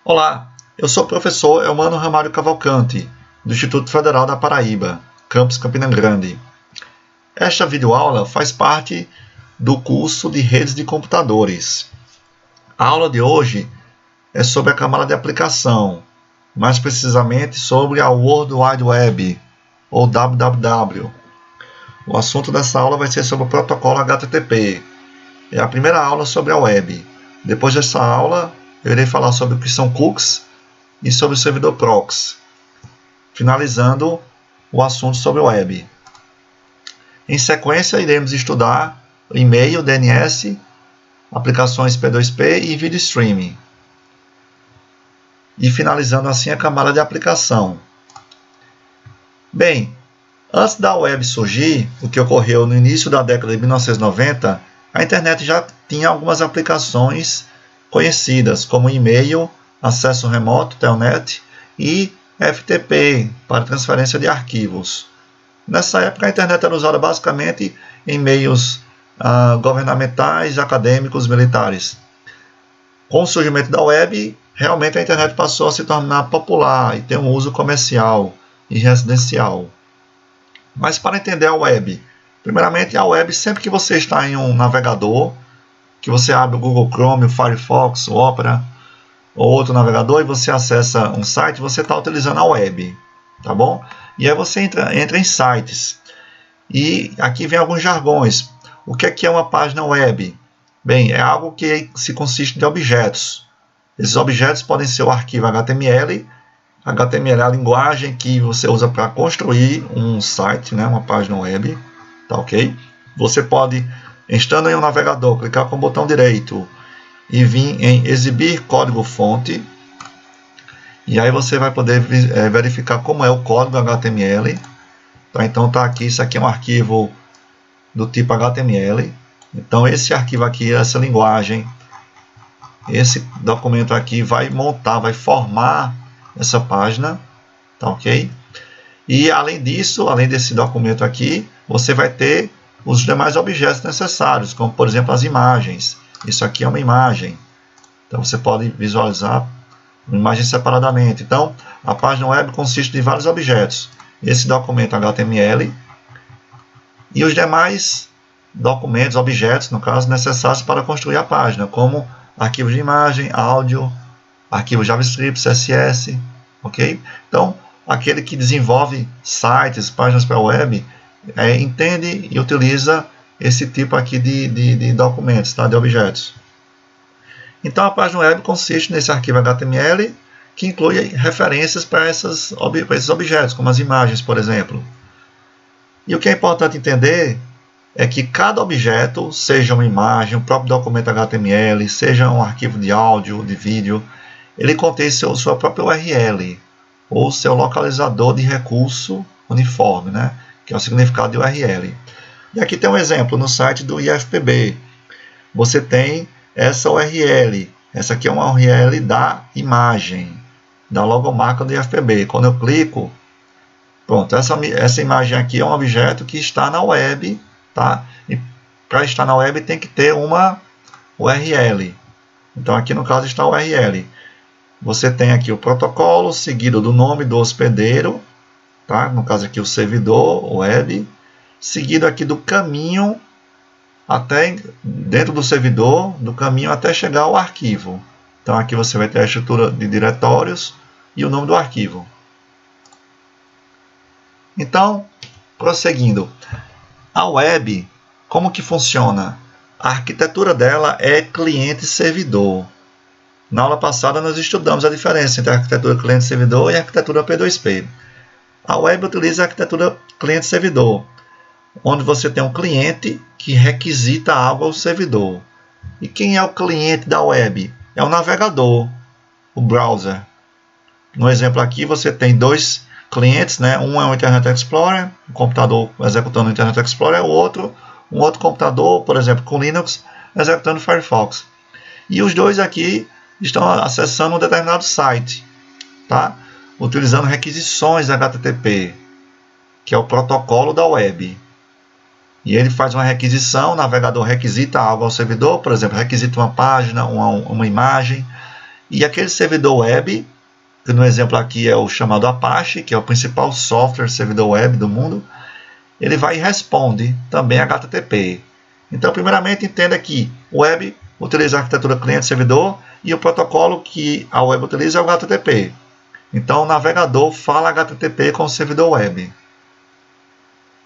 Olá, eu sou o professor Elmano Ramalho Cavalcante, do Instituto Federal da Paraíba, campus Campina Grande. Esta videoaula faz parte do curso de redes de computadores. A aula de hoje é sobre a camada de aplicação, mais precisamente sobre a World Wide Web, ou WWW. O assunto dessa aula vai ser sobre o protocolo HTTP. É a primeira aula sobre a web. Depois dessa aula, eu irei falar sobre o que são cookies e sobre o servidor proxy, finalizando o assunto sobre web. Em sequência, iremos estudar e-mail, DNS, aplicações P2P e vídeo streaming. E finalizando assim a camada de aplicação. Bem, antes da web surgir, o que ocorreu no início da década de 1990, a internet já tinha algumas aplicações conhecidas, como e-mail, acesso remoto, telnet, e FTP, para transferência de arquivos. Nessa época, a internet era usada basicamente em meios governamentais, acadêmicos, militares. Com o surgimento da web, realmente a internet passou a se tornar popular e ter um uso comercial e residencial. Mas para entender a web, primeiramente a web, sempre que você está em um navegador, que você abre o Google Chrome, o Firefox, o Opera ou outro navegador e você acessa um site, você está utilizando a web, tá bom? E aí você entra em sites. E aqui vem alguns jargões. O que é uma página web? Bem, é algo que se consiste de objetos. Esses objetos podem ser o arquivo HTML. HTML é a linguagem que você usa para construir um site, né, uma página web, tá ok? Você pode, estando em um navegador, clicar com o botão direito e vir em exibir código-fonte. E aí você vai poder verificar como é o código HTML. Tá? Então tá aqui, isso aqui é um arquivo do tipo HTML. Então esse arquivo aqui, essa linguagem, esse documento aqui vai montar, vai formar essa página, tá ok? E além disso, além desse documento aqui, você vai ter os demais objetos necessários, como por exemplo as imagens. Isso aqui é uma imagem. Então você pode visualizar uma imagem separadamente. Então a página web consiste de vários objetos. Esse documento HTML e os demais documentos, objetos, no caso, necessários para construir a página, como arquivos de imagem, áudio, arquivos JavaScript, CSS, ok? Então, aquele que desenvolve sites, páginas para a web, entende e utiliza esse tipo aqui de documentos, tá? De objetos. Então, a página web consiste nesse arquivo HTML, que inclui referências para esses objetos, como as imagens, por exemplo. E o que é importante entender é que cada objeto, seja uma imagem, o próprio documento HTML, seja um arquivo de áudio, de vídeo, ele contém sua própria URL, ou seu localizador de recurso uniforme, né? Que é o significado de URL. E aqui tem um exemplo no site do IFPB. Você tem essa URL. Essa aqui é uma URL da imagem, da logomarca do IFPB. Quando eu clico, pronto, essa imagem aqui é um objeto que está na web, tá? E para estar na web tem que ter uma URL. Então aqui no caso está a URL. Você tem aqui o protocolo seguido do nome do hospedeiro, tá? No caso aqui o servidor web, seguido aqui do caminho até dentro do servidor, do caminho até chegar ao arquivo. Então aqui você vai ter a estrutura de diretórios e o nome do arquivo. Então, prosseguindo, a web, como que funciona? A arquitetura dela é cliente-servidor. Na aula passada nós estudamos a diferença entre a arquitetura cliente-servidor e a arquitetura P2P. A web utiliza a arquitetura cliente-servidor, onde você tem um cliente que requisita algo ao servidor. E quem é o cliente da web? É o navegador, o browser. No exemplo aqui você tem dois clientes, né? Um é o Internet Explorer, um computador executando o Internet Explorer, um outro computador, por exemplo, com Linux, executando o Firefox. E os dois aqui estão acessando um determinado site, tá? Utilizando requisições HTTP, que é o protocolo da web. E ele faz uma requisição, o navegador requisita algo ao servidor, por exemplo, requisita uma página, uma imagem, E aquele servidor web, que no exemplo aqui é o chamado Apache, que é o principal software servidor web do mundo, ele vai e responde também HTTP. Então, primeiramente, entenda que o web utiliza a arquitetura cliente-servidor e o protocolo que a web utiliza é o HTTP. Então, o navegador fala HTTP com o servidor web.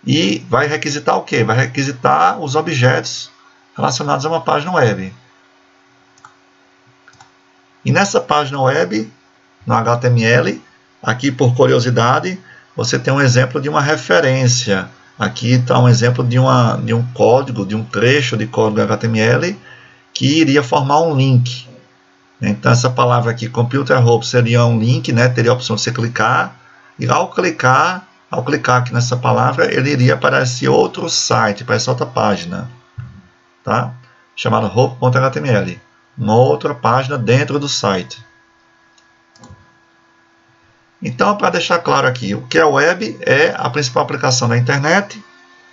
E vai requisitar o quê? Vai requisitar os objetos relacionados a uma página web. E nessa página web, no HTML, aqui por curiosidade, você tem um exemplo de uma referência. Aqui está um exemplo de um código, de um trecho de código HTML que iria formar um link. Então essa palavra aqui, computer hub, seria um link, né? Teria a opção de você clicar, e ao clicar aqui nessa palavra, ele iria para esse outro site, para essa outra página, tá? Chamada hub.html, uma outra página dentro do site. Então, para deixar claro aqui, o que é web é a principal aplicação da internet,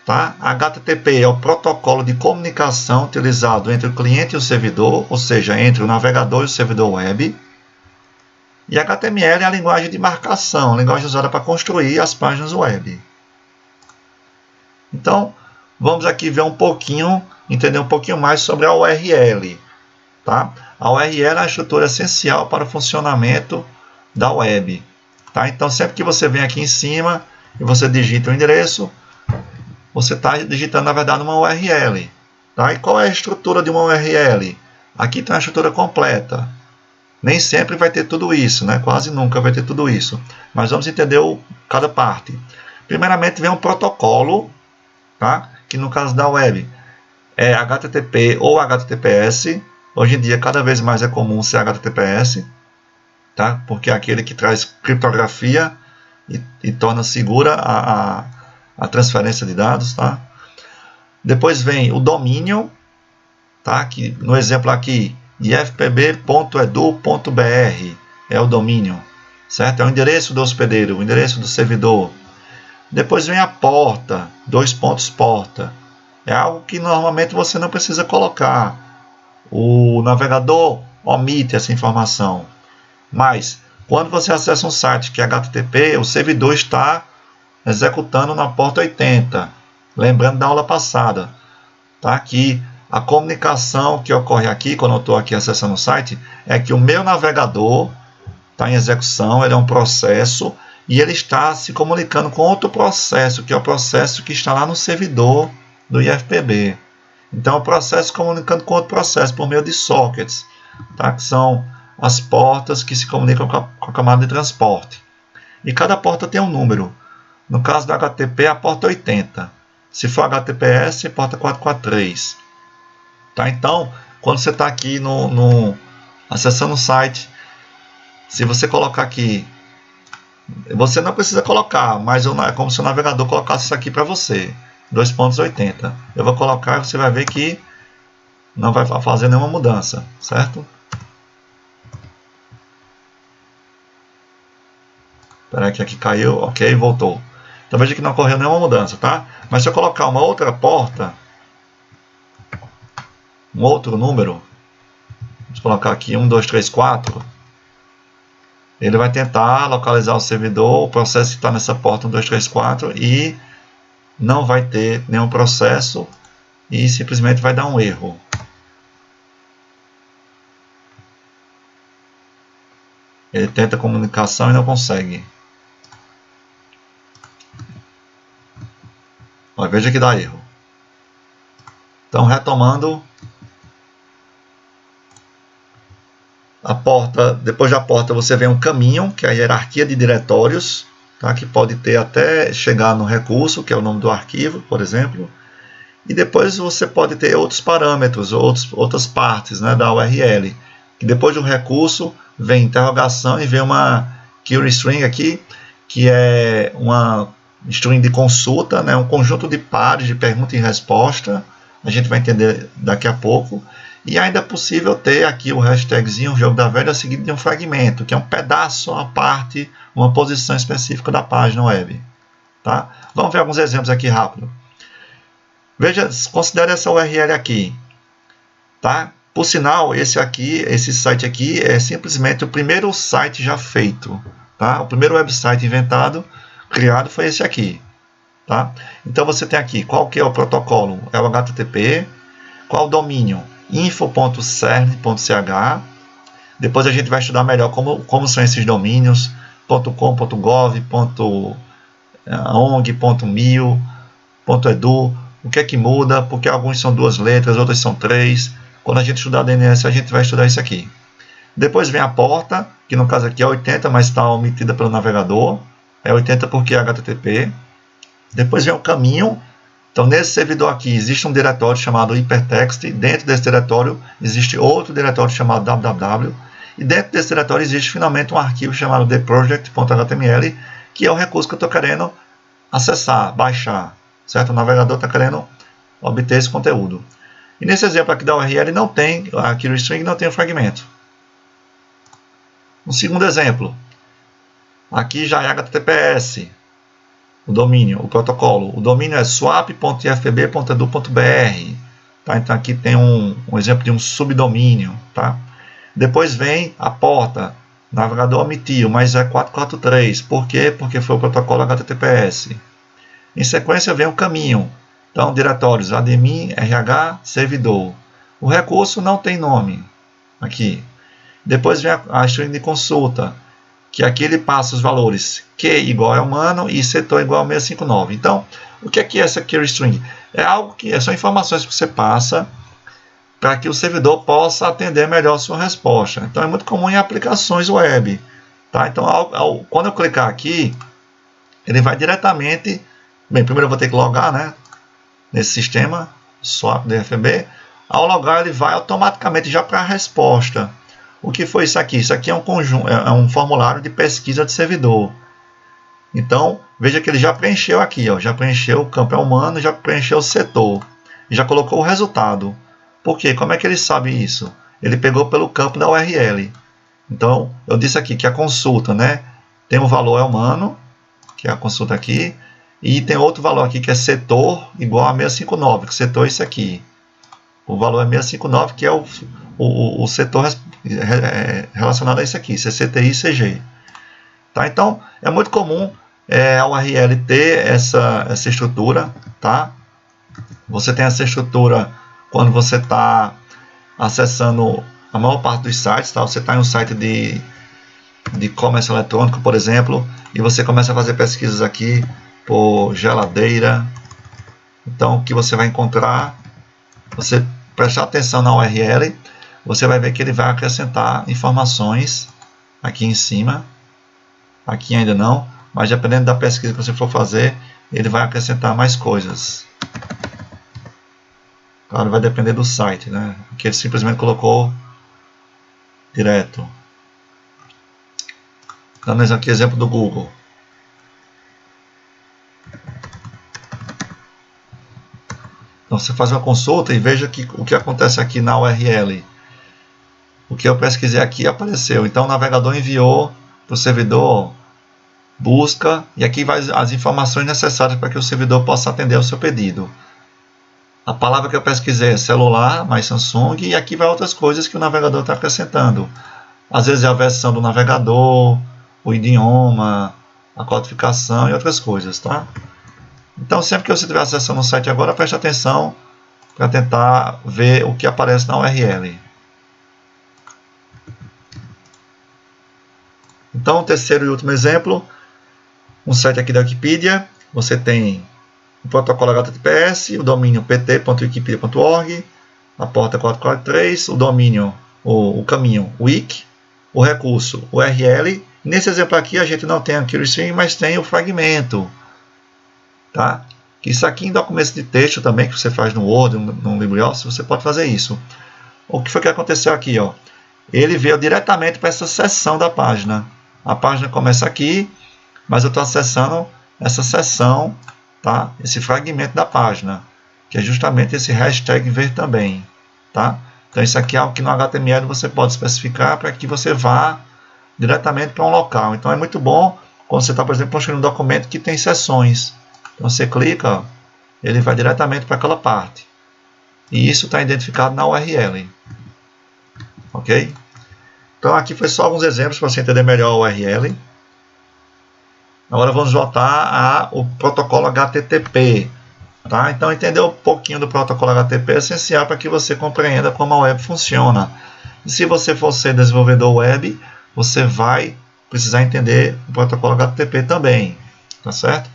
tá? HTTP é o protocolo de comunicação utilizado entre o cliente e o servidor, ou seja, entre o navegador e o servidor web. E HTML é a linguagem de marcação, a linguagem usada para construir as páginas web. Então, vamos aqui ver um pouquinho, entender um pouquinho mais sobre a URL. Tá? A URL é a estrutura essencial para o funcionamento da web. Tá? Então, sempre que você vem aqui em cima e você digita o endereço, você está digitando, na verdade, uma URL. Tá? E qual é a estrutura de uma URL? Aqui tem a estrutura completa. Nem sempre vai ter tudo isso, né? Quase nunca vai ter tudo isso. Mas vamos entender cada parte. Primeiramente vem um protocolo, tá? Que no caso da web é HTTP ou HTTPS. Hoje em dia cada vez mais é comum ser HTTPS, tá? Porque é aquele que traz criptografia e torna segura a transferência de dados. Tá? Depois vem o domínio, tá? Que no exemplo aqui, ifpb.edu.br é o domínio, certo? É o endereço do hospedeiro, o endereço do servidor. Depois vem a porta, 2 pontos porta. É algo que normalmente você não precisa colocar. O navegador omite essa informação. Mas, quando você acessa um site que é HTTP, o servidor está executando na porta 80. Lembrando da aula passada, tá? Que a comunicação que ocorre aqui, quando eu estou aqui acessando o site, é que o meu navegador está em execução, ele é um processo, e ele está se comunicando com outro processo, que é o processo que está lá no servidor do IFPB. Então, o processo comunicando com outro processo por meio de sockets, tá? Que são as portas que se comunicam com a camada de transporte. E cada porta tem um número. No caso do HTTP, a porta 80. Se for HTTPS, porta 443. Tá? Então, quando você está aqui acessando o site, se você colocar aqui, você não precisa colocar, mas é como se o navegador colocasse isso aqui para você, 2.80. Eu vou colocar e você vai ver que não vai fazer nenhuma mudança, certo? Espera que aqui caiu, ok, voltou. Então veja que não ocorreu nenhuma mudança, tá? Mas se eu colocar uma outra porta, um outro número, vamos colocar aqui 1, 2, 3, 4, ele vai tentar localizar o servidor, o processo que está nessa porta 1, 2, 3, 4, e não vai ter nenhum processo e simplesmente vai dar um erro. Ele tenta comunicação e não consegue. Ó, veja que dá erro. Então, retomando, a porta, depois da porta você vê um caminho, que é a hierarquia de diretórios, tá? Que pode ter até chegar no recurso, que é o nome do arquivo, por exemplo. E depois você pode ter outros parâmetros, outras partes, né, da URL. Que depois do recurso vem interrogação e vem uma query string aqui, que é uma string de consulta, né, um conjunto de pares de pergunta e resposta. A gente vai entender daqui a pouco. E ainda é possível ter aqui o hashtagzinho, o jogo da velha, seguido de um fragmento, que é um pedaço à parte, uma posição específica da página web. Tá? Vamos ver alguns exemplos aqui rápido. Veja, considere essa URL aqui. Tá? Por sinal, esse site aqui é simplesmente o primeiro site já feito, tá? O primeiro website inventado, criado, foi esse aqui, tá? Então você tem aqui, qual que é o protocolo? É o HTTP. Qual o domínio? info.cern.ch. Depois a gente vai estudar melhor como são esses domínios, .com, .gov, .ong, .mil, .edu, o que é que muda, porque alguns são 2 letras, outros são 3. Quando a gente estudar DNS, a gente vai estudar isso aqui. Depois vem a porta, que no caso aqui é 80, mas está omitida pelo navegador. É 80 porque é HTTP. Depois vem o caminho. Então, nesse servidor aqui, existe um diretório chamado hypertext. Dentro desse diretório, existe outro diretório chamado www. E dentro desse diretório, existe finalmente um arquivo chamado theproject.html, que é o recurso que eu estou querendo acessar, baixar. Certo? O navegador está querendo obter esse conteúdo. E nesse exemplo aqui da URL, não tem, aqui no string não tem o fragmento. Um segundo exemplo. Aqui já é HTTPS. O domínio, o protocolo. O domínio é swap.ifb.edu.br. Tá? Então aqui tem um exemplo de um subdomínio. Tá? Depois vem a porta. O navegador omitiu, mas é 443. Por quê? Porque foi o protocolo HTTPS. Em sequência vem o caminho. Então, diretórios admin, RH, servidor. O recurso não tem nome. Aqui. Depois vem a string de consulta, que aqui ele passa os valores Q igual a humano e setor igual a 659. Então, o que é essa query string? É algo que são informações que você passa para que o servidor possa atender melhor a sua resposta. Então, é muito comum em aplicações web. Tá? Então, quando eu clicar aqui, ele vai diretamente... Bem, primeiro eu vou ter que logar, né? Nesse sistema, swap do IFB. Ao logar, ele vai automaticamente já para a resposta. O que foi isso aqui? Isso aqui é um conjunto, é um formulário de pesquisa de servidor. Então, veja que ele já preencheu aqui, ó, já preencheu o campo é humano, já preencheu o setor, já colocou o resultado. Por quê? Como é que ele sabe isso? Ele pegou pelo campo da URL. Então, eu disse aqui que a consulta, né, tem um valor é humano, que é a consulta aqui, e tem outro valor aqui que é setor igual a 659, que setor é esse aqui. O valor é 659, que é o setor relacionado a isso aqui, CCTI e CG. Tá? Então, é muito comum a URL ter essa estrutura. Tá? Você tem essa estrutura quando você está acessando a maior parte dos sites. Tá? Você está em um site de comércio eletrônico, por exemplo, e você começa a fazer pesquisas aqui por geladeira. Então, o que você vai encontrar, você prestar atenção na URL, você vai ver que ele vai acrescentar informações aqui em cima. Aqui ainda não, mas dependendo da pesquisa que você for fazer, ele vai acrescentar mais coisas. Claro, vai depender do site, né? Aqui ele simplesmente colocou direto. Dando aqui exemplo do Google. Então você faz uma consulta e veja o que acontece aqui na URL. O que eu pesquisei aqui apareceu. Então o navegador enviou para o servidor, busca, e aqui vai as informações necessárias para que o servidor possa atender ao seu pedido. A palavra que eu pesquisei é celular, mais Samsung, e aqui vai outras coisas que o navegador está acrescentando. Às vezes é a versão do navegador, o idioma, a codificação e outras coisas, tá? Então, sempre que você estiver acessando o site agora, preste atenção para tentar ver o que aparece na URL. Então, o terceiro e último exemplo, um site aqui da Wikipedia. Você tem o protocolo HTTPS, o domínio pt.wikipedia.org, a porta 443, o domínio, o caminho wiki, o recurso URL. Nesse exemplo aqui, a gente não tem a query string, mas tem o fragmento. Tá? Isso aqui em documentos de texto também, que você faz no Word, no LibreOffice, você pode fazer isso. O que foi que aconteceu aqui? Ó? Ele veio diretamente para essa seção da página. A página começa aqui, mas eu estou acessando essa seção, tá? Esse fragmento da página, que é justamente esse hashtag ver também. Tá? Então isso aqui é algo que no HTML você pode especificar para que você vá diretamente para um local. Então é muito bom quando você está, por exemplo, construindo um documento que tem seções. Então você clica, ele vai diretamente para aquela parte. E isso está identificado na URL. ok? Então aqui foi só alguns exemplos para você entender melhor o URL. Agora vamos voltar ao protocolo HTTP. Tá? Então entender um pouquinho do protocolo HTTP é essencial para que você compreenda como a web funciona. E se você for ser desenvolvedor web, você vai precisar entender o protocolo HTTP também. Tá certo?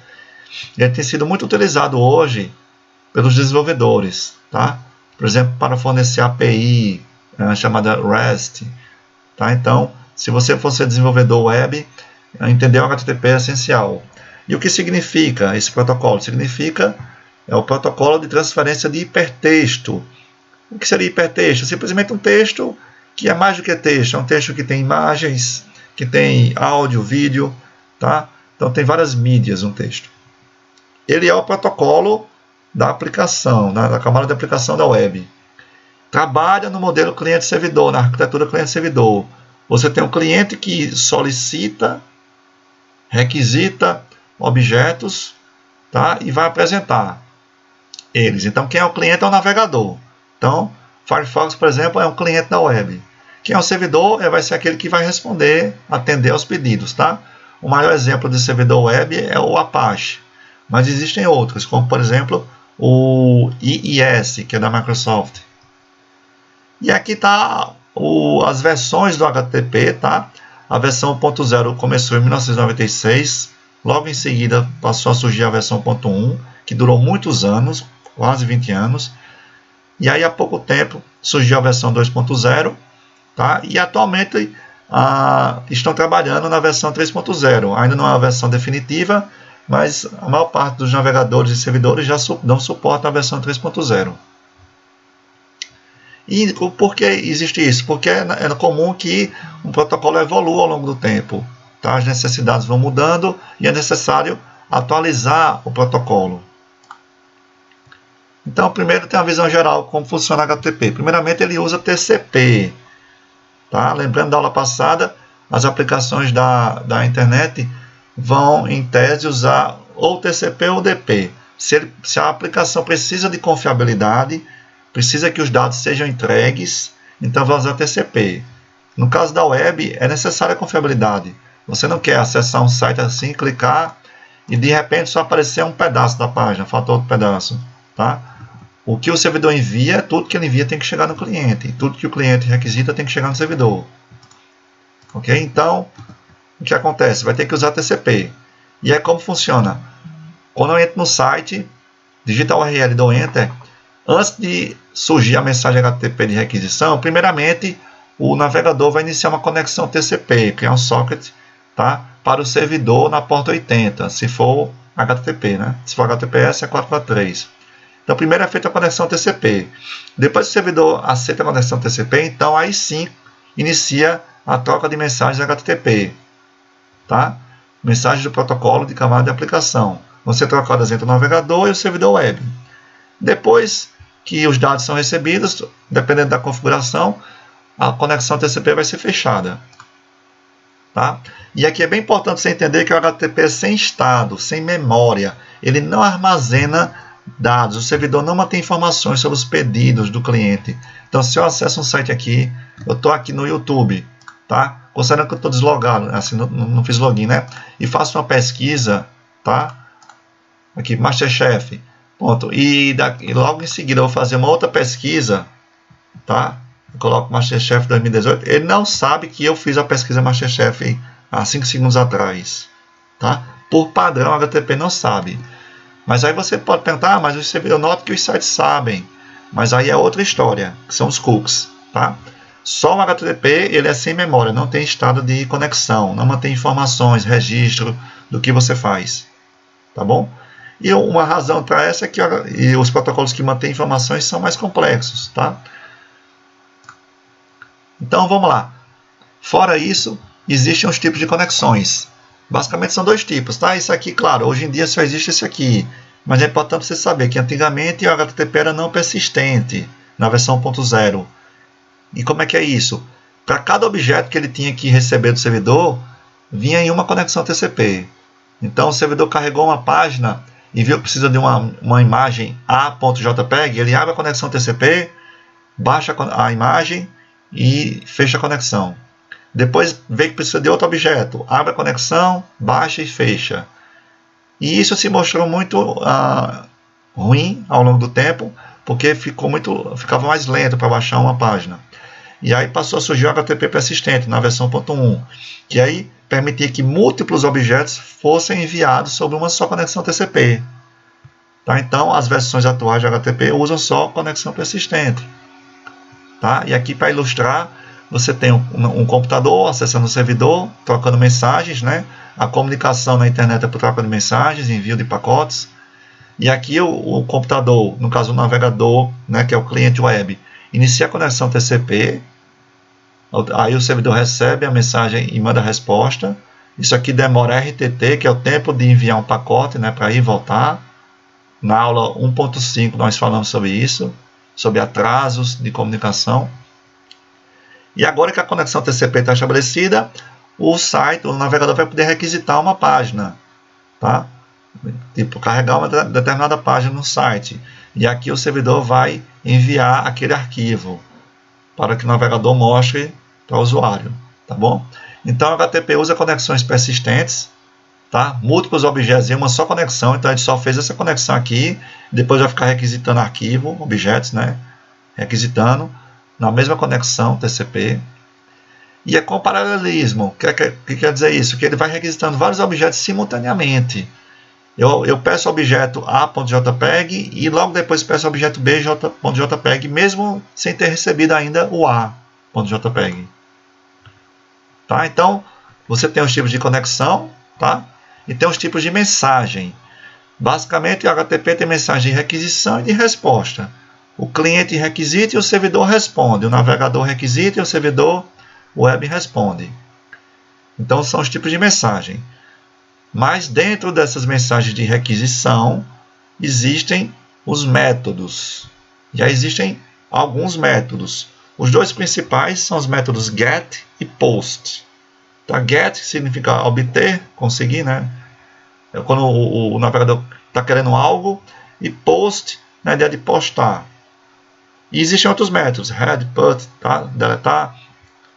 Ele tem sido muito utilizado hoje pelos desenvolvedores. Tá? Por exemplo, para fornecer API chamada REST. Tá? Então, se você for ser desenvolvedor web, entender o HTTP é essencial. E o que significa esse protocolo? Significa o protocolo de transferência de hipertexto. O que seria hipertexto? Simplesmente um texto que é mais do que texto. É um texto que tem imagens, que tem áudio, vídeo. Tá? Então tem várias mídias um texto. Ele é o protocolo da aplicação, da camada de aplicação da web. Trabalha no modelo cliente-servidor, na arquitetura cliente-servidor. Você tem um cliente que solicita, requisita objetos, tá? E vai apresentar eles. Então, quem é o cliente é o navegador. Então, Firefox, por exemplo, é um cliente da web. Quem é o servidor vai ser aquele que vai responder, atender aos pedidos. Tá? O maior exemplo de servidor web é o Apache. Mas existem outros, como, por exemplo, o IIS, que é da Microsoft. E aqui está as versões do HTTP, tá? A versão 1.0 começou em 1996, logo em seguida passou a surgir a versão 1.1, que durou muitos anos, quase 20 anos, e aí há pouco tempo surgiu a versão 2.0, tá? E atualmente estão trabalhando na versão 3.0, ainda não é a versão definitiva, mas a maior parte dos navegadores e servidores já dão suporte à versão 3.0. E por que existe isso? Porque é comum que um protocolo evolua ao longo do tempo. Tá? As necessidades vão mudando e é necessário atualizar o protocolo. Então, primeiro tem a visão geral como funciona o HTTP. Primeiramente, ele usa TCP. Tá? Lembrando da aula passada, as aplicações da internet vão, em tese, usar ou TCP ou DP. Se a aplicação precisa de confiabilidade, precisa que os dados sejam entregues, então vai usar TCP. No caso da web, é necessária a confiabilidade. Você não quer acessar um site assim, clicar e de repente só aparecer um pedaço da página, falta outro pedaço. Tá? O que o servidor envia, tudo que ele envia tem que chegar no cliente. Tudo que o cliente requisita tem que chegar no servidor. Ok? Então, o que acontece? Vai ter que usar TCP. E aí como funciona? Quando eu entro no site, digita o URL, dou Enter. Antes de surgir a mensagem HTTP de requisição, primeiramente o navegador vai iniciar uma conexão TCP, criar um socket, tá, para o servidor na porta 80, se for HTTP, né? Se for HTTPS é 443. Então primeiro é feita a conexão TCP. Depois que o servidor aceita a conexão TCP, então aí sim inicia a troca de mensagens HTTP, tá? Mensagens do protocolo de camada de aplicação. Vão ser trocadas entre o navegador e o servidor web. Depois que os dados são recebidos, dependendo da configuração, a conexão TCP vai ser fechada. Tá? E aqui é bem importante você entender que o HTTP é sem estado, sem memória. Ele não armazena dados. O servidor não mantém informações sobre os pedidos do cliente. Então, se eu acesso um site aqui, eu estou aqui no YouTube, tá? Considerando que eu estou deslogado, assim, não fiz login, né? E faço uma pesquisa, tá? Aqui, Masterchef. Ponto. E logo em seguida eu vou fazer uma outra pesquisa, tá? Eu coloco Masterchef 2018. Ele não sabe que eu fiz a pesquisa Masterchef há 5 segundos atrás, tá? Por padrão, o HTTP não sabe. Mas aí você pode perguntar, mas eu noto que os sites sabem. Mas aí é outra história, que são os cookies, tá? Só o HTTP ele é sem memória, não tem estado de conexão, não mantém informações, registro do que você faz, tá bom? E uma razão para essa é que os protocolos que mantêm informações são mais complexos, tá? Então vamos lá. Fora isso, existem os tipos de conexões. Basicamente são dois tipos, tá? Isso aqui, claro, hoje em dia só existe esse aqui. Mas é importante você saber que antigamente o HTTP era não persistente, na versão 1.0. E como é que é isso? Para cada objeto que ele tinha que receber do servidor, vinha em uma conexão TCP. Então o servidor carregou uma página e viu que precisa de uma imagem a.jpg, ele abre a conexão TCP, baixa a imagem e fecha a conexão. Depois vê que precisa de outro objeto, abre a conexão, baixa e fecha. E isso se mostrou muito ruim ao longo do tempo, porque ficava mais lento para baixar uma página. E aí passou a surgir o HTTP persistente na versão 1.1, que aí permitia que múltiplos objetos fossem enviados sobre uma só conexão TCP. Tá? Então, as versões atuais de HTTP usam só conexão persistente. Tá? E aqui, para ilustrar, você tem um computador acessando o servidor, trocando mensagens, né? A comunicação na internet é por troca de mensagens, envio de pacotes. E aqui o computador, no caso o navegador, né, que é o cliente web, inicia a conexão TCP. Aí o servidor recebe a mensagem e manda a resposta. Isso aqui demora RTT, que é o tempo de enviar um pacote, né, para ir e voltar. Na aula 1.5 nós falamos sobre isso, sobre atrasos de comunicação. E agora que a conexão TCP está estabelecida, o navegador vai poder requisitar uma página. Tá? Tipo, carregar uma determinada página no site. E aqui o servidor vai enviar aquele arquivo para que o navegador mostre para o usuário, tá bom? Então, o HTTP usa conexões persistentes, tá? Múltiplos objetos em uma só conexão, então a gente só fez essa conexão aqui, depois vai ficar requisitando arquivo, objetos, né? Requisitando na mesma conexão TCP. E é com paralelismo. O que quer dizer isso? Que ele vai requisitando vários objetos simultaneamente. Eu peço o objeto A.jpg e logo depois peço o objeto B.jpg, mesmo sem ter recebido ainda o A.jpg. Tá? Então, você tem os tipos de conexão, tá? E tem os tipos de mensagem. Basicamente, o HTTP tem mensagem de requisição e de resposta. O cliente requisita e o servidor responde. O navegador requisita e o servidor web responde. Então, são os tipos de mensagem. Mas dentro dessas mensagens de requisição, existem os métodos. Já existem alguns métodos. Os dois principais são os métodos GET e POST. Tá? GET significa obter, conseguir, né? É quando o navegador está querendo algo. E POST, na ideia de postar. E existem outros métodos, read, put, tá? Deletar.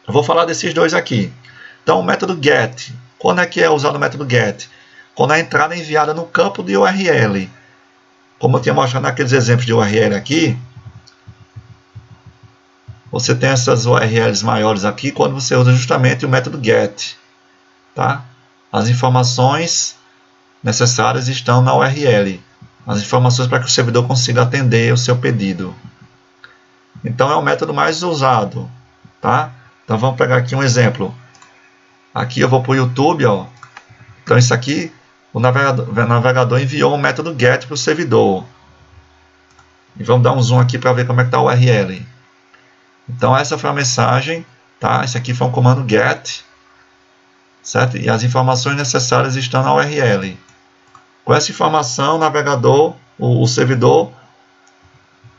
Eu vou falar desses dois aqui. Então, o método GET. Quando é que é usado o método GET? Quando a entrada é enviada no campo de URL. Como eu tinha mostrado naqueles exemplos de URL aqui, você tem essas URLs maiores aqui quando você usa justamente o método GET. Tá? As informações necessárias estão na URL. As informações para que o servidor consiga atender o seu pedido. Então, é o método mais usado. Tá? Então, vamos pegar aqui um exemplo. Aqui eu vou para o YouTube. Ó. Então, isso aqui, o navegador enviou um método GET para o servidor. E vamos dar um zoom aqui para ver como é que está a URL. Então, essa foi a mensagem. Tá? Esse aqui foi um comando GET. Certo? E as informações necessárias estão na URL. Com essa informação, o navegador, o servidor,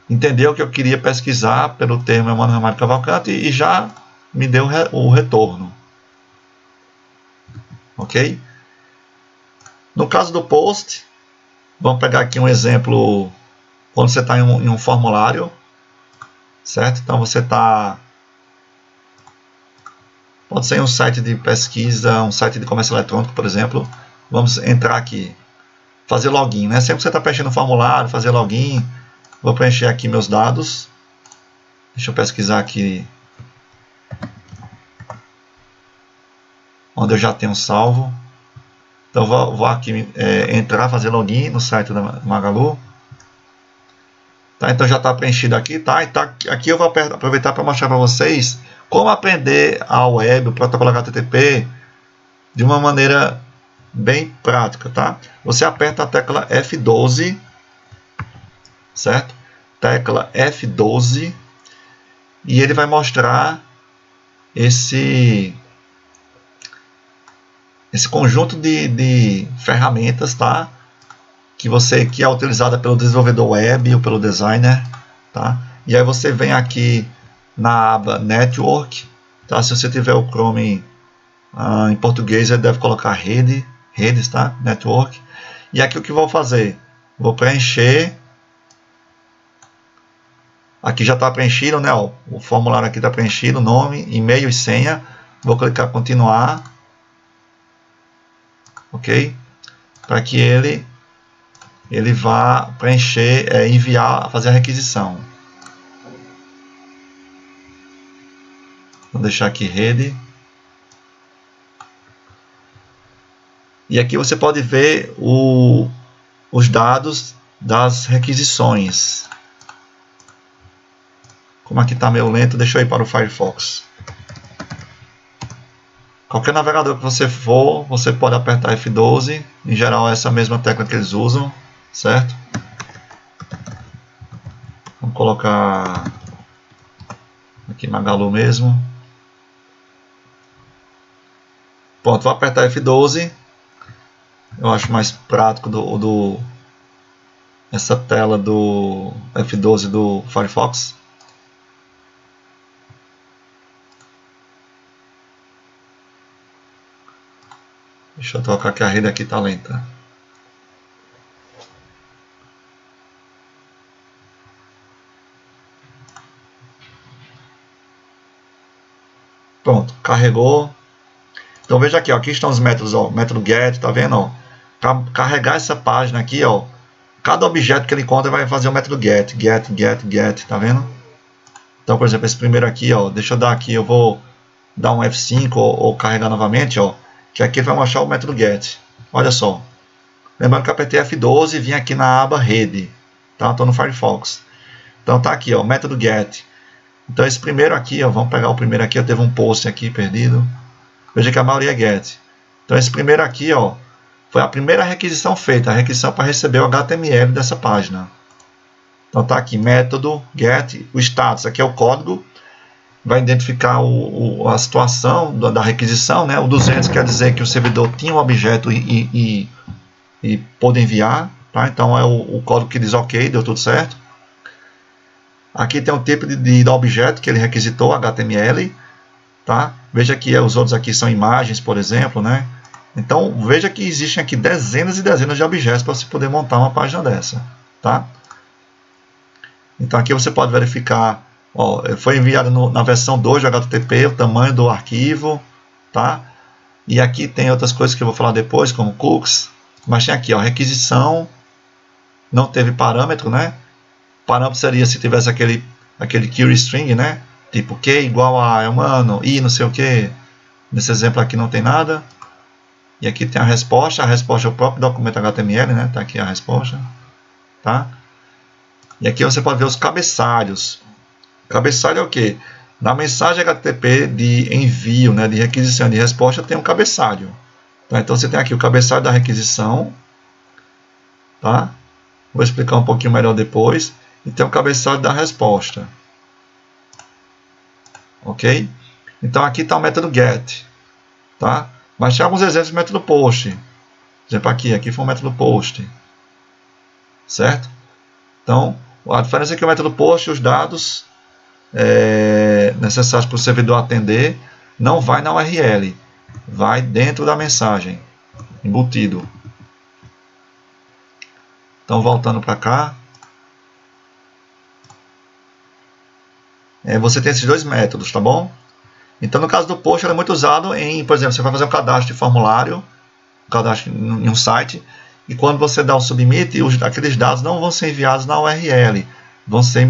entendeu que eu queria pesquisar pelo termo Emanuel Ramalho Cavalcante e já me deu o retorno. Ok? No caso do POST, vamos pegar aqui um exemplo quando você está em um formulário, certo? Então você está, pode ser em um site de pesquisa, um site de comércio eletrônico, por exemplo. Vamos entrar aqui, fazer login, né? Sempre que você está preenchendo o formulário, fazer login, vou preencher aqui meus dados. Deixa eu pesquisar aqui onde eu já tenho salvo. Então vou aqui entrar, fazer login no site da Magalu. Tá, então já está preenchido aqui, tá? E aqui eu vou aproveitar para mostrar para vocês como aprender a web, o protocolo HTTP, de uma maneira bem prática, tá? Você aperta a tecla F12, certo? Tecla F12 e ele vai mostrar esse conjunto de ferramentas, tá? Que é utilizada pelo desenvolvedor web ou pelo designer, tá? E aí você vem aqui na aba Network, tá? Se você tiver o Chrome em português, ele deve colocar redes, tá? Network. E aqui o que eu vou fazer? Vou preencher Aqui já está preenchido, né? Ó, o formulário aqui está preenchido, nome, e-mail e senha. Vou clicar continuar, ok? Para que ele vá preencher, enviar, fazer a requisição. Vou deixar aqui rede. E aqui você pode ver os dados das requisições. Como aqui está meio lento, deixa eu ir para o Firefox. Qualquer navegador que você for, você pode apertar F12. Em geral é essa mesma tecla que eles usam, certo? Vamos colocar aqui Magalu mesmo. Pronto, vou apertar F12. Eu acho mais prático essa tela do F12 do Firefox. Deixa eu trocar que a rede aqui está lenta. Pronto, carregou. Então veja aqui, ó, aqui estão os métodos, ó, método get, tá vendo? Ó, para carregar essa página aqui, ó, cada objeto que ele encontra vai fazer o método get, tá vendo? Então, por exemplo, esse primeiro aqui, ó, deixa eu dar aqui, eu vou dar um F5 ou carregar novamente, ó, que aqui ele vai mostrar o método get. Olha só. Lembrando que eu apertei F12 e vim aqui na aba rede, tá? Estou no Firefox. Então tá aqui, ó, método get. Então esse primeiro aqui, ó, vamos pegar o primeiro aqui, eu teve um post aqui perdido. Veja que a maioria é get. Então esse primeiro aqui, ó, foi a primeira requisição feita, a requisição para receber o HTML dessa página. Então tá aqui, método get, o status, aqui é o código, vai identificar a situação da requisição, né? O 200 quer dizer que o servidor tinha um objeto e pôde enviar, tá? Então é o código que diz ok, deu tudo certo. Aqui tem o tipo de objeto que ele requisitou, HTML, tá? Veja que os outros aqui são imagens, por exemplo, né? Então veja que existem aqui dezenas e dezenas de objetos para você poder montar uma página dessa, tá? Então aqui você pode verificar, ó, foi enviado na versão 2 de HTTP, o tamanho do arquivo, tá? E aqui tem outras coisas que eu vou falar depois, como cookies, mas tem aqui, ó, requisição, não teve parâmetro, né? Parâmetro seria se tivesse aquele query string, né? Tipo Q igual a é humano, I não sei o que. Nesse exemplo aqui não tem nada. E aqui tem a resposta é o próprio documento HTML, né? Tá aqui a resposta, tá? E aqui você pode ver os cabeçalhos. Cabeçalho é o que? Na mensagem HTTP de envio, né, de requisição de resposta, tem um cabeçalho. Tá? Então você tem aqui o cabeçalho da requisição. Tá? Vou explicar um pouquinho melhor depois. E tem o cabeçalho da resposta. Ok? Então aqui está o método get. Tá? Mas tem alguns exemplos do método post. Por exemplo, aqui foi o método post. Certo? Então, a diferença é que o método post, os dados necessários para o servidor atender, não vai na URL, vai dentro da mensagem, embutido. Então, voltando para cá, você tem esses dois métodos, tá bom? Então, no caso do post, ele é muito usado em, por exemplo, você vai fazer um cadastro de formulário, cadastro em um site, e quando você dá o submit, aqueles dados não vão ser enviados na URL, vão ser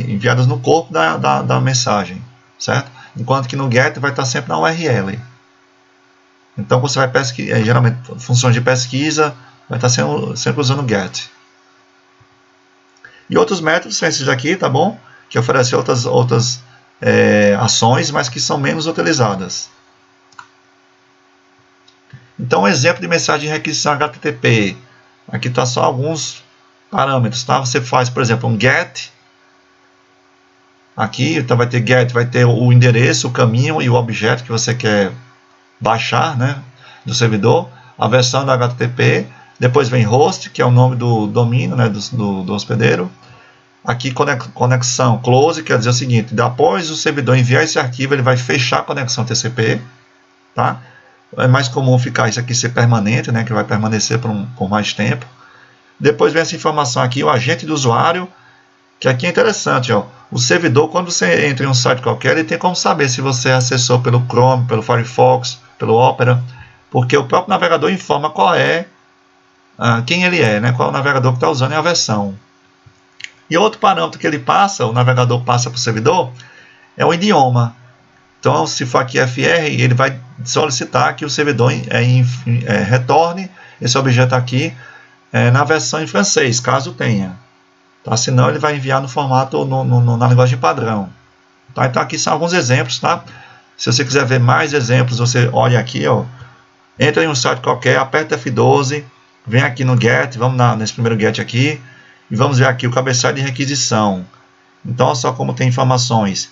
enviados no corpo da mensagem, certo? Enquanto que no get vai estar sempre na URL. Então você vai pesquisar, geralmente funções de pesquisa, vai estar sempre usando o get. E outros métodos são esses aqui, tá bom? Que oferecem outras ações, mas que são menos utilizadas. Então, um exemplo de mensagem de requisição HTTP. Aqui está só alguns parâmetros, tá? Você faz, por exemplo, um get. Aqui, então vai ter get, vai ter o endereço, o caminho e o objeto que você quer baixar, né, do servidor. A versão do HTTP. Depois vem host, que é o nome do domínio, né, do hospedeiro. Aqui, conexão close, quer dizer o seguinte: após o servidor enviar esse arquivo, ele vai fechar a conexão TCP, tá? É mais comum ficar isso aqui ser permanente, né, que vai permanecer por mais tempo. Depois vem essa informação aqui, o agente do usuário, que aqui é interessante, ó. O servidor, quando você entra em um site qualquer, ele tem como saber se você acessou pelo Chrome, pelo Firefox, pelo Opera, porque o próprio navegador informa qual é, quem ele é, né? Qual é o navegador que está usando e a versão. E outro parâmetro que ele passa, o navegador passa para o servidor, é o idioma. Então, se for aqui FR, ele vai solicitar que o servidor retorne esse objeto aqui na versão em francês, caso tenha. Tá? Senão, ele vai enviar no formato, na linguagem padrão. Tá? Então, aqui são alguns exemplos. Tá? Se você quiser ver mais exemplos, você olha aqui. Ó, entra em um site qualquer, aperta F12, vem aqui no GET, vamos nesse primeiro GET aqui, e vamos ver aqui o cabeçalho de requisição. Então, olha só como tem informações.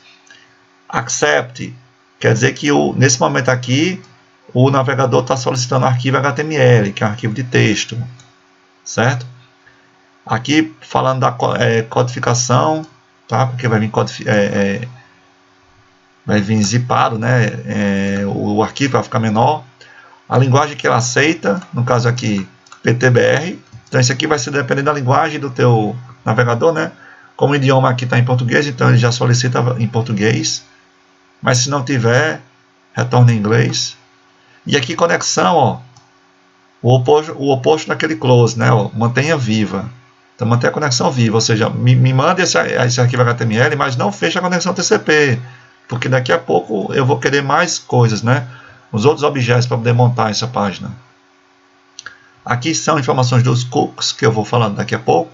Accept quer dizer que nesse momento aqui o navegador está solicitando arquivo HTML, que é um arquivo de texto, certo? Aqui falando da codificação, tá? Porque vai vir zipado, né? O arquivo vai ficar menor. A linguagem que ela aceita, no caso aqui PTBR. Então isso aqui vai ser dependendo da linguagem do teu navegador, né? Como o idioma aqui está em português, então ele já solicita em português. Mas se não tiver, retorna em inglês. E aqui conexão, ó, o oposto daquele close, né? Ó, mantenha viva. Então mantenha a conexão viva, ou seja, me manda esse arquivo HTML, mas não feche a conexão TCP, porque daqui a pouco eu vou querer mais coisas, né? Os outros objetos para poder montar essa página. Aqui são informações dos cookies, que eu vou falar daqui a pouco.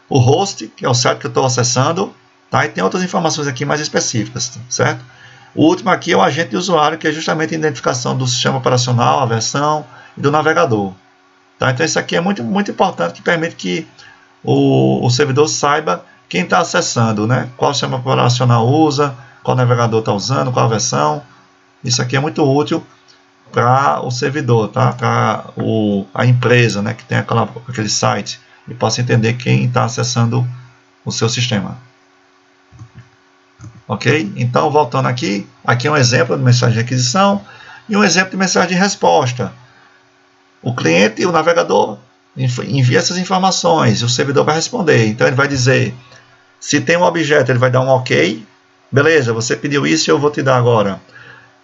O host, que é o site que eu estou acessando. Tá? E tem outras informações aqui mais específicas, certo? O último aqui é o agente de usuário, que é justamente a identificação do sistema operacional, a versão e do navegador. Tá? Então isso aqui é muito, muito importante, que permite que o servidor saiba quem está acessando, né? Qual sistema operacional usa, qual navegador está usando, qual a versão. Isso aqui é muito útil para o servidor, tá? Para a empresa, né? Que tem aquele site, e possa entender quem está acessando o seu sistema. Ok? Então, voltando aqui é um exemplo de mensagem de requisição e um exemplo de mensagem de resposta. O cliente e o navegador envia essas informações e o servidor vai responder. Então, ele vai dizer, se tem um objeto, ele vai dar um ok. Beleza, você pediu isso e eu vou te dar agora.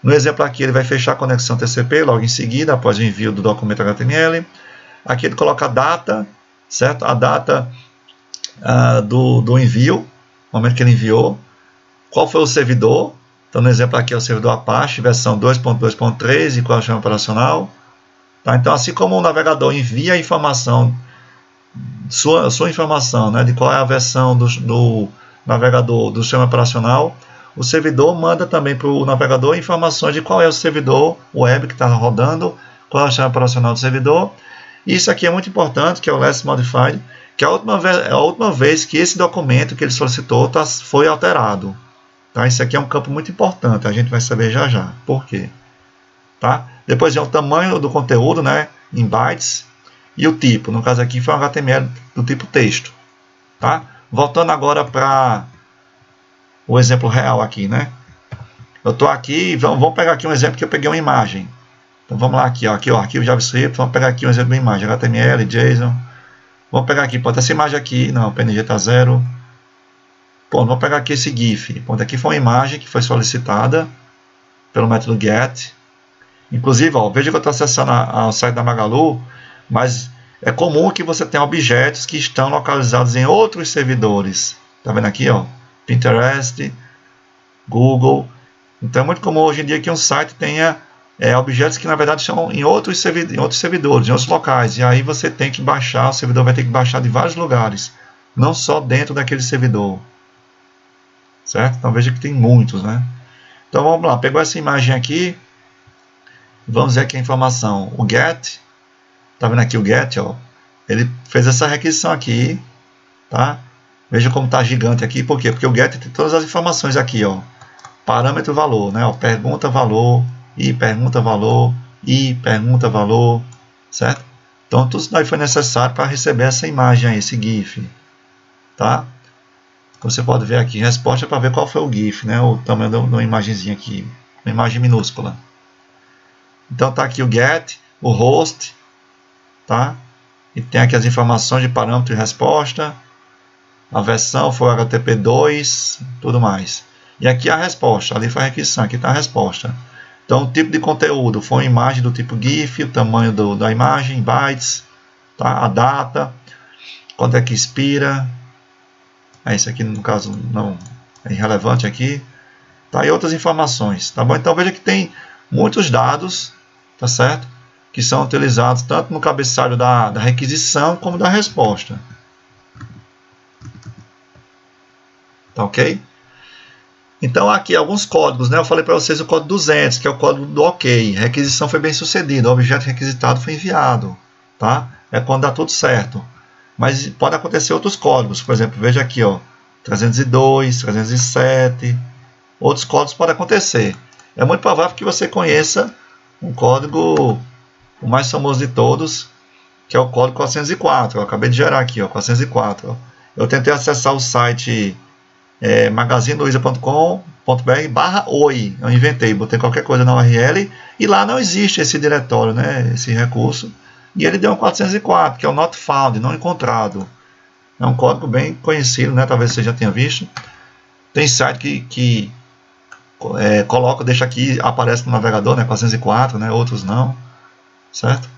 No exemplo aqui, ele vai fechar a conexão TCP logo em seguida, após o envio do documento HTML. Aqui ele coloca a data, certo? A data do envio, no momento que ele enviou. Qual foi o servidor? Então, no exemplo aqui é o servidor Apache, versão 2.2.3 e qual é o sistema operacional. Tá? Então, assim como o navegador envia a informação, sua informação, né, de qual é a versão do navegador do sistema operacional, o servidor manda também para o navegador informações de qual é o servidor web que está rodando, qual é o sistema operacional do servidor. E isso aqui é muito importante, que é o Last Modified, que é a última vez que esse documento que ele solicitou foi alterado. Tá? Isso aqui é um campo muito importante, a gente vai saber já já. Por quê? Tá? Depois vem o tamanho do conteúdo, né, em bytes, e o tipo. No caso aqui foi um HTML do tipo texto. Tá? Voltando agora para o exemplo real aqui. Né? Eu estou aqui, vamos pegar aqui um exemplo que eu peguei uma imagem. Então vamos lá, aqui, ó, arquivo JavaScript, vamos pegar aqui um exemplo de uma imagem, HTML, JSON. Vamos pegar aqui, pode essa imagem aqui, não, PNG está 0. Bom, vamos pegar aqui esse GIF. Bom, aqui foi uma imagem que foi solicitada pelo método GET. Inclusive, ó, veja que eu estou acessando ao site da Magalu, mas é comum que você tenha objetos que estão localizados em outros servidores. Está vendo aqui? Ó, Pinterest, Google. Então é muito comum hoje em dia que um site tenha objetos que na verdade estão em outros servidores, em outros locais. E aí você tem que baixar, o servidor vai ter que baixar de vários lugares, não só dentro daquele servidor. Certo? Então veja que tem muitos, né? Então vamos lá, pegou essa imagem aqui, vamos ver aqui a informação. O GET, tá vendo aqui o GET, ó? Ele fez essa requisição aqui, tá? Veja como tá gigante aqui, por quê? Porque o GET tem todas as informações aqui, ó. Parâmetro valor, né? Ó, pergunta valor, e pergunta valor, e pergunta valor, certo? Então tudo isso daí foi necessário para receber essa imagem aí, esse GIF, tá? Você pode ver aqui, resposta para ver qual foi o GIF, né? O tamanho de uma imagenzinha aqui, uma imagem minúscula. Então tá aqui o GET, o host, tá? E tem aqui as informações de parâmetro e resposta. a versão foi HTTP2, tudo mais. E aqui a resposta, ali foi a requisição, aqui está a resposta. Então, o tipo de conteúdo foi uma imagem do tipo GIF, o tamanho da imagem, bytes, tá? A data, quando é que expira. Isso aqui, no caso, não é irrelevante aqui. Tá? E outras informações, tá bom? Então, veja que tem muitos dados, tá certo? Que são utilizados tanto no cabeçalho da requisição como da resposta. Tá ok? Então, aqui alguns códigos, né? Eu falei para vocês o código 200, que é o código do OK. A requisição foi bem sucedida, o objeto requisitado foi enviado. Tá? É quando dá tudo certo. Mas pode acontecer outros códigos. Por exemplo, veja aqui, ó, 302, 307. Outros códigos podem acontecer. É muito provável que você conheça um código, o mais famoso de todos, que é o código 404. Eu acabei de gerar aqui, ó, 404. Ó. Eu tentei acessar o site magazineluiza.com.br/oi. Eu inventei, botei qualquer coisa na URL e lá não existe esse diretório, né, esse recurso. E ele deu um 404, que é o not found, não encontrado. É um código bem conhecido, né, talvez você já tenha visto. Tem site que coloca, deixa aqui, aparece no navegador, né, 404, né, outros não, certo?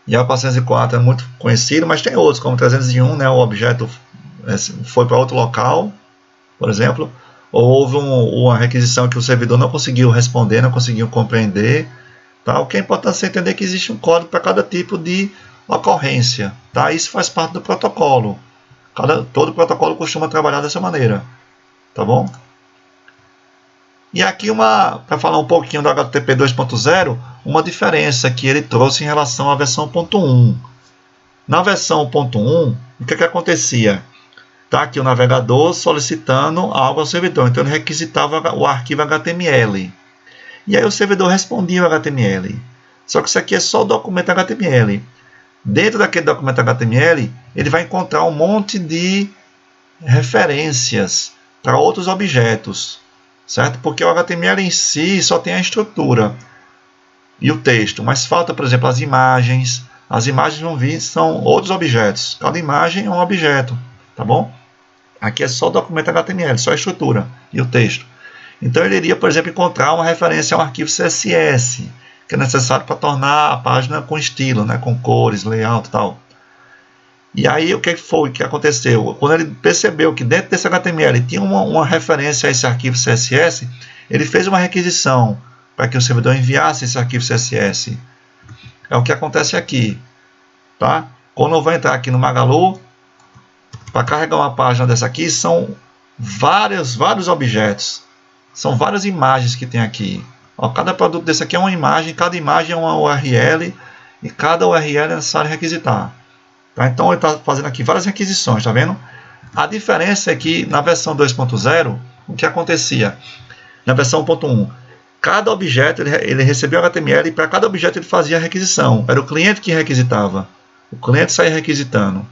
E a 404 é muito conhecido, mas tem outros, como 301, né, o objeto foi para outro local, por exemplo, ou houve uma requisição que o servidor não conseguiu responder, não conseguiu compreender. Tá? O que é importante é entender que existe um código para cada tipo de ocorrência. Tá? Isso faz parte do protocolo. Todo protocolo costuma trabalhar dessa maneira. Tá bom? E aqui, para falar um pouquinho do HTTP 2.0, uma diferença que ele trouxe em relação à versão 1.1. Na versão 1.1, o que acontecia? Tá aqui o navegador solicitando algo ao servidor. Então, ele requisitava o arquivo HTML. E aí o servidor respondia o HTML. Só que isso aqui é só o documento HTML. Dentro daquele documento HTML, ele vai encontrar um monte de referências para outros objetos. Certo? Porque o HTML em si só tem a estrutura e o texto. Mas falta, por exemplo, as imagens. As imagens vão vir, são outros objetos. Cada imagem é um objeto. Tá bom? Aqui é só o documento HTML, só a estrutura e o texto. Então ele iria, por exemplo, encontrar uma referência a um arquivo CSS, que é necessário para tornar a página com estilo, né, com cores, layout e tal. E aí o que foi que aconteceu? Quando ele percebeu que dentro desse HTML tinha uma referência a esse arquivo CSS, ele fez uma requisição para que o servidor enviasse esse arquivo CSS. É o que acontece aqui. Tá? Quando eu vou entrar aqui no Magalu, para carregar uma página dessa aqui, são vários objetos. São várias imagens que tem aqui. Ó, cada produto desse aqui é uma imagem, cada imagem é uma URL e cada URL é necessário requisitar. Tá? Então ele está fazendo aqui várias requisições, tá vendo? A diferença é que na versão 2.0, o que acontecia? Na versão 1.1, cada objeto ele recebia o HTML e para cada objeto ele fazia a requisição. Era o cliente que requisitava. O cliente saía requisitando.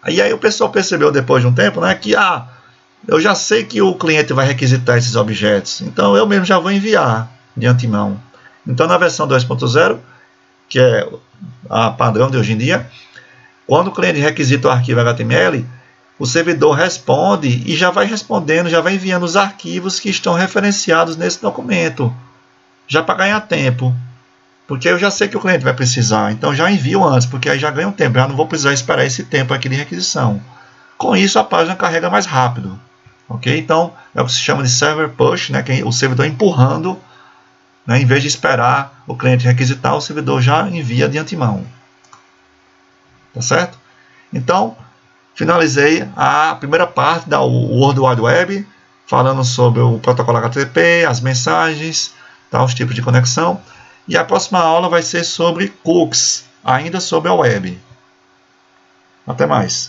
E aí o pessoal percebeu depois de um tempo, né, que eu já sei que o cliente vai requisitar esses objetos, então eu mesmo já vou enviar de antemão. Então na versão 2.0, que é a padrão de hoje em dia, quando o cliente requisita o arquivo HTML, o servidor responde e já vai respondendo, já vai enviando os arquivos que estão referenciados nesse documento, já para ganhar tempo. Porque eu já sei que o cliente vai precisar, então já envio antes, porque aí já ganho tempo, já não vou precisar esperar esse tempo aqui de requisição. Com isso a página carrega mais rápido. Ok? Então é o que se chama de server push, né? O servidor empurrando, né? Em vez de esperar o cliente requisitar, o servidor já envia de antemão. Tá certo? Então, finalizei a primeira parte da World Wide Web, falando sobre o protocolo HTTP, as mensagens, tá? Os tipos de conexão. E a próxima aula vai ser sobre cookies, ainda sobre a web. Até mais.